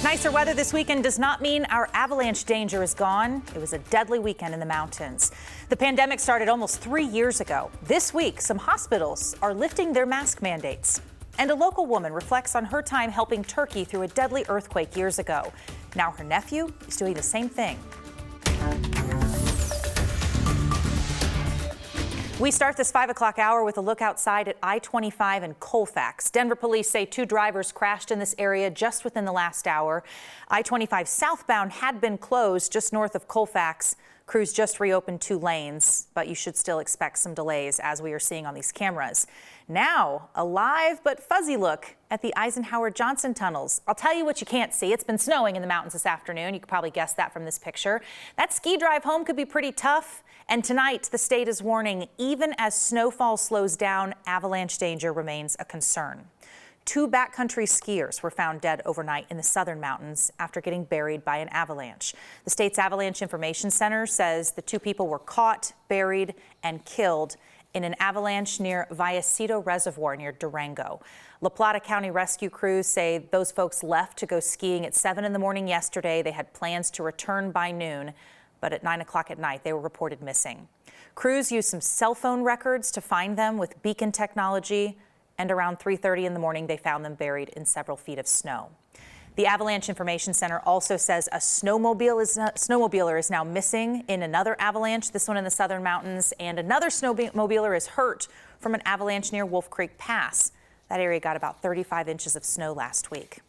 Nicer weather this weekend does not mean our avalanche danger is gone. It was a deadly weekend in the mountains. The pandemic started almost 3 years ago. This week, some hospitals are lifting their mask mandates. And a local woman reflects on her time helping Turkey through a deadly earthquake years ago. Now her nephew is doing the same thing. We start this 5 o'clock hour with a look outside at I-25 in Colfax. Denver police say 2 drivers crashed in this area just within the last hour. I-25 southbound had been closed just north of Colfax. Crews just reopened 2 lanes, but you should still expect some delays as we are seeing on these cameras. Now, a live but fuzzy look at the Eisenhower-Johnson tunnels. I'll tell you what you can't see. It's been snowing in the mountains this afternoon. You could probably guess that from this picture. That ski drive home could be pretty tough. And tonight, the state is warning, even as snowfall slows down, avalanche danger remains a concern. 2 backcountry skiers were found dead overnight in the southern mountains after getting buried by an avalanche. The state's Avalanche Information Center says the 2 people were caught, buried, and killed in an avalanche near Vallecito Reservoir near Durango. La Plata County rescue crews say those folks left to go skiing at 7 in the morning yesterday. They had plans to return by noon, but at 9 o'clock at night, they were reported missing. Crews used some cell phone records to find them with beacon technology, and around 3:30 in the morning, they found them buried in several feet of snow. The Avalanche Information Center also says a snowmobiler is now missing in another avalanche, this one in the southern mountains, and another snowmobiler is hurt from an avalanche near Wolf Creek Pass. That area got about 35 inches of snow last week.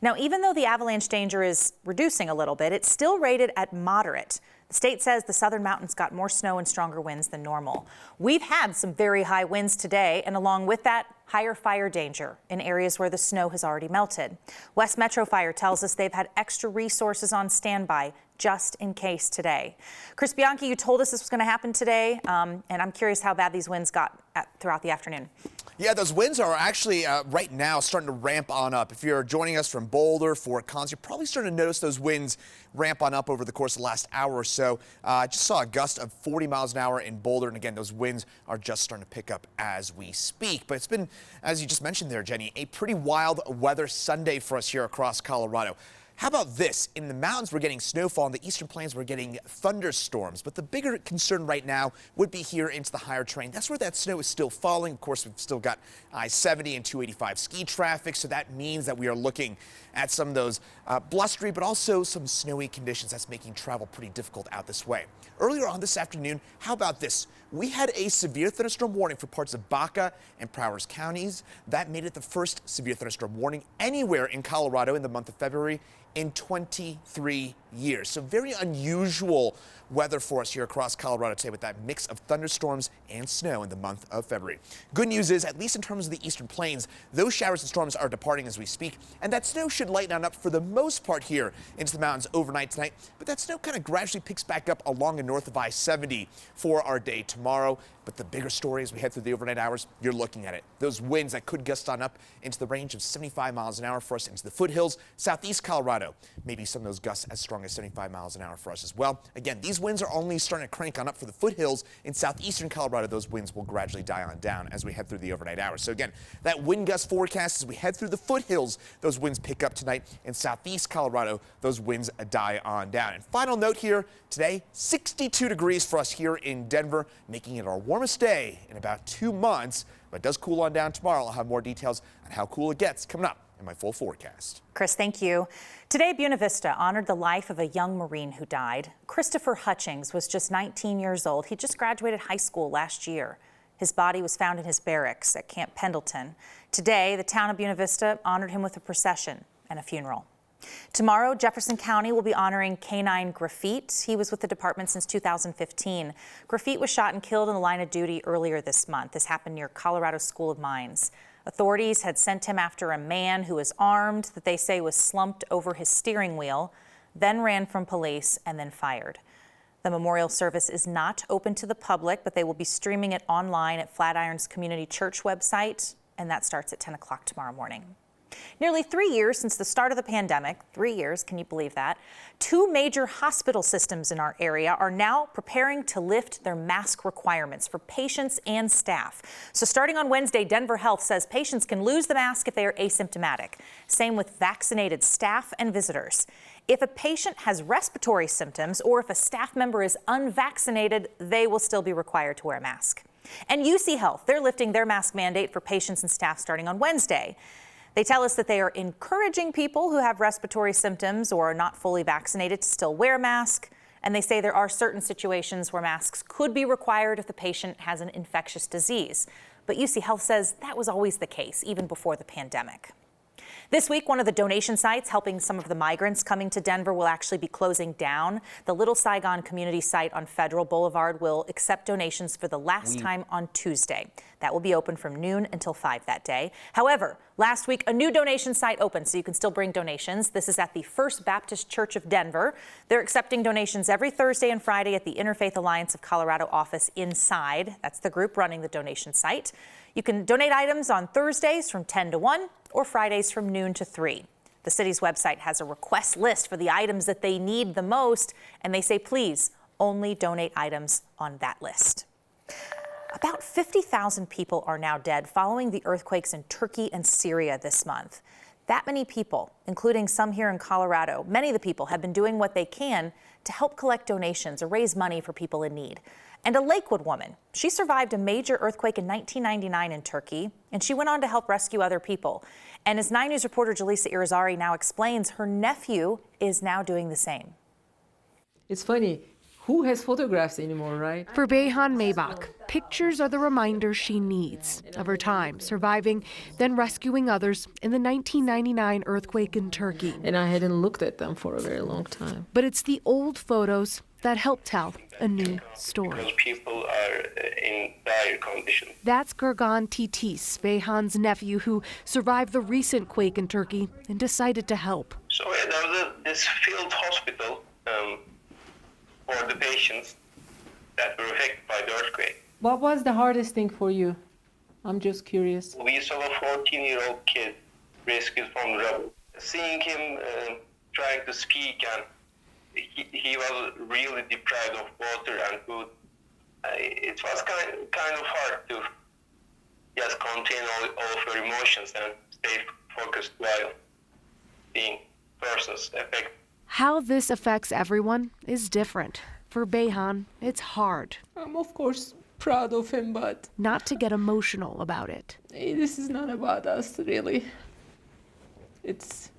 Now, even though the avalanche danger is reducing a little bit, it's still rated at moderate. The state says the southern mountains got more snow and stronger winds than normal. We've had some very high winds today, and along with that, higher fire danger in areas where the snow has already melted. West Metro Fire tells us they've had extra resources on standby just in case today. Chris Bianchi, you told us this was going to happen today, and I'm curious how bad these winds got throughout the afternoon. Yeah, those winds are actually right now starting to ramp on up. If you're joining us from Boulder, Fort Collins, you're probably starting to notice those winds ramp on up over the course of the last hour or so. I just saw a gust of 40 miles an hour in Boulder, and again, those winds are just starting to pick up as we speak. But it's been, as you just mentioned there, Jenny, a pretty wild weather Sunday for us here across Colorado. How about this? In the mountains, we're getting snowfall. In the eastern plains, we're getting thunderstorms. But the bigger concern right now would be here into the higher terrain. That's where that snow is still falling. Of course, we've still got I-70 and 285 ski traffic. So that means that we are looking at some of those blustery, but also some snowy conditions. That's making travel pretty difficult out this way. Earlier on this afternoon, how about this? We had a severe thunderstorm warning for parts of Baca and Prowers counties. That made it the first severe thunderstorm warning anywhere in Colorado in the month of February in 23 years. So very unusual weather for us here across Colorado today with that mix of thunderstorms and snow in the month of February. Good news is, at least in terms of the eastern plains, those showers and storms are departing as we speak, and that snow should lighten on up for the most part here into the mountains overnight tonight. But that snow kind of gradually picks back up along and north of I-70 for our day tomorrow. But the bigger story as we head through the overnight hours, you're looking at it. Those winds that could gust on up into the range of 75 miles an hour for us into the foothills, southeast Colorado. Maybe some of those gusts as strong as 75 miles an hour for us as well. Again, these winds are only starting to crank on up for the foothills. In southeastern Colorado, those winds will gradually die on down as we head through the overnight hours. So again, that wind gust forecast as we head through the foothills, those winds pick up tonight. In southeast Colorado, those winds die on down. And final note here, today, 62 degrees for us here in Denver, making it our warmest day in about 2 months, but it does cool on down tomorrow. I'll have more details on how cool it gets coming up in my full forecast. Chris, thank you. Today, Buena Vista honored the life of a young Marine who died. Christopher Hutchings was just 19 years old. He just graduated high school last year. His body was found in his barracks at Camp Pendleton. Today, the town of Buena Vista honored him with a procession and a funeral. Tomorrow, Jefferson County will be honoring Canine Graffiti. He was with the department since 2015. Graffiti was shot and killed in the line of duty earlier this month. This happened near Colorado School of Mines. Authorities had sent him after a man who was armed that they say was slumped over his steering wheel, then ran from police and then fired. The memorial service is not open to the public, but they will be streaming it online at Flatiron's Community Church website, and that starts at 10 o'clock tomorrow morning. Nearly 3 years since the start of the pandemic, 3 years, can you believe that? 2 major hospital systems in our area are now preparing to lift their mask requirements for patients and staff. So starting on Wednesday, Denver Health says patients can lose the mask if they are asymptomatic. Same with vaccinated staff and visitors. If a patient has respiratory symptoms or if a staff member is unvaccinated, they will still be required to wear a mask. And UC Health, they're lifting their mask mandate for patients and staff starting on Wednesday. They tell us that they are encouraging people who have respiratory symptoms or are not fully vaccinated to still wear a mask. And they say there are certain situations where masks could be required if the patient has an infectious disease. But UC Health says that was always the case, even before the pandemic. This week, one of the donation sites helping some of the migrants coming to Denver will actually be closing down. The Little Saigon community site on Federal Boulevard will accept donations for the last time on Tuesday. That will be open from noon until 5 that day. However, last week, a new donation site opened, so you can still bring donations. This is at the First Baptist Church of Denver. They're accepting donations every Thursday and Friday at the Interfaith Alliance of Colorado office inside. That's the group running the donation site. You can donate items on Thursdays from 10 to 1 or Fridays from noon to 3. The city's website has a request list for the items that they need the most, and they say, please, only donate items on that list. About 50,000 people are now dead following the earthquakes in Turkey and Syria this month. That many people, including some here in Colorado, many of the people have been doing what they can to help collect donations or raise money for people in need. And a Lakewood woman, she survived a major earthquake in 1999 in Turkey, and she went on to help rescue other people. And as 9 News reporter Jaleesa Irizarry now explains, her nephew is now doing the same. It's funny, who has photographs anymore, right? For Beyhan Maybach, pictures are the reminder she needs of her time surviving, then rescuing others in the 1999 earthquake in Turkey. And I hadn't looked at them for a very long time. But it's the old photos that help tell a new story. Because people are in dire condition. That's Gurgan Titis, Beyhan's nephew, who survived the recent quake in Turkey and decided to help. So there was this field hospital for the patients that were affected by the earthquake. What was the hardest thing for you? I'm just curious. We saw a 14-year-old kid rescued from the rubble. Seeing him trying to speak, and he was really deprived of water and food. It was kind of hard to just contain all of your emotions and stay focused while being persons affected. How this affects everyone is different. For Beyhan, it's hard. I'm of course proud of him, but not to get emotional about it. This is not about us, really. It's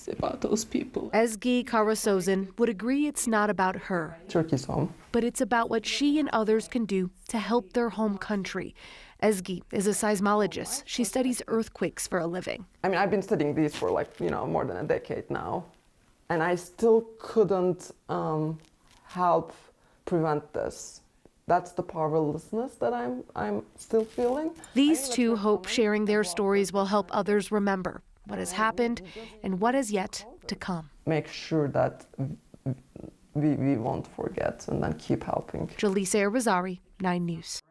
about those people. Ezgi Karasozin would agree it's not about her. Turkey's home. But it's about what she and others can do to help their home country. Ezgi is a seismologist. She studies earthquakes for a living. I mean, I've been studying these for more than a decade now. And I still couldn't help prevent this. That's the powerlessness that I'm still feeling. These two hope sharing their stories will help others remember what has happened and what is yet to come. Make sure that we won't forget and then keep helping. Jaleesa Irizarry, 9 News.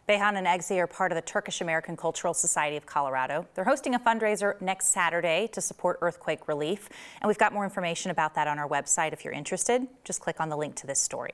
Beyhan and Ezgi are part of the Turkish American Cultural Society of Colorado. They're hosting a fundraiser next Saturday to support earthquake relief. And we've got more information about that on our website. If you're interested, just click on the link to this story.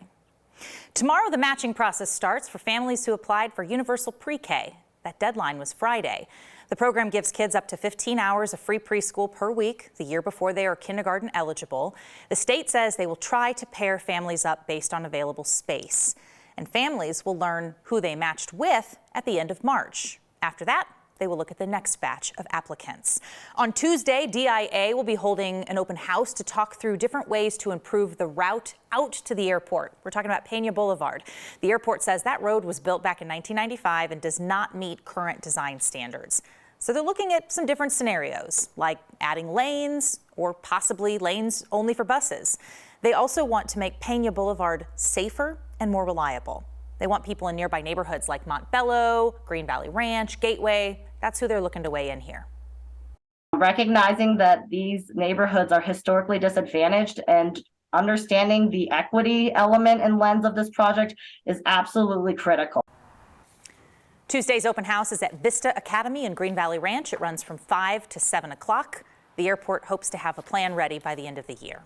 Tomorrow, the matching process starts for families who applied for universal pre-K. That deadline was Friday. The program gives kids up to 15 hours of free preschool per week the year before they are kindergarten eligible. The state says they will try to pair families up based on available space. And families will learn who they matched with at the end of March. After that, they will look at the next batch of applicants. On Tuesday, DIA will be holding an open house to talk through different ways to improve the route out to the airport. We're talking about Pena Boulevard. The airport says that road was built back in 1995 and does not meet current design standards. So they're looking at some different scenarios, like adding lanes or possibly lanes only for buses. They also want to make Pena Boulevard safer and more reliable. They want people in nearby neighborhoods like Montbello, Green Valley Ranch, Gateway. That's who they're looking to weigh in here. Recognizing that these neighborhoods are historically disadvantaged and understanding the equity element and lens of this project is absolutely critical. Tuesday's open house is at Vista Academy in Green Valley Ranch. It runs from 5 to 7 o'clock. The airport hopes to have a plan ready by the end of the year.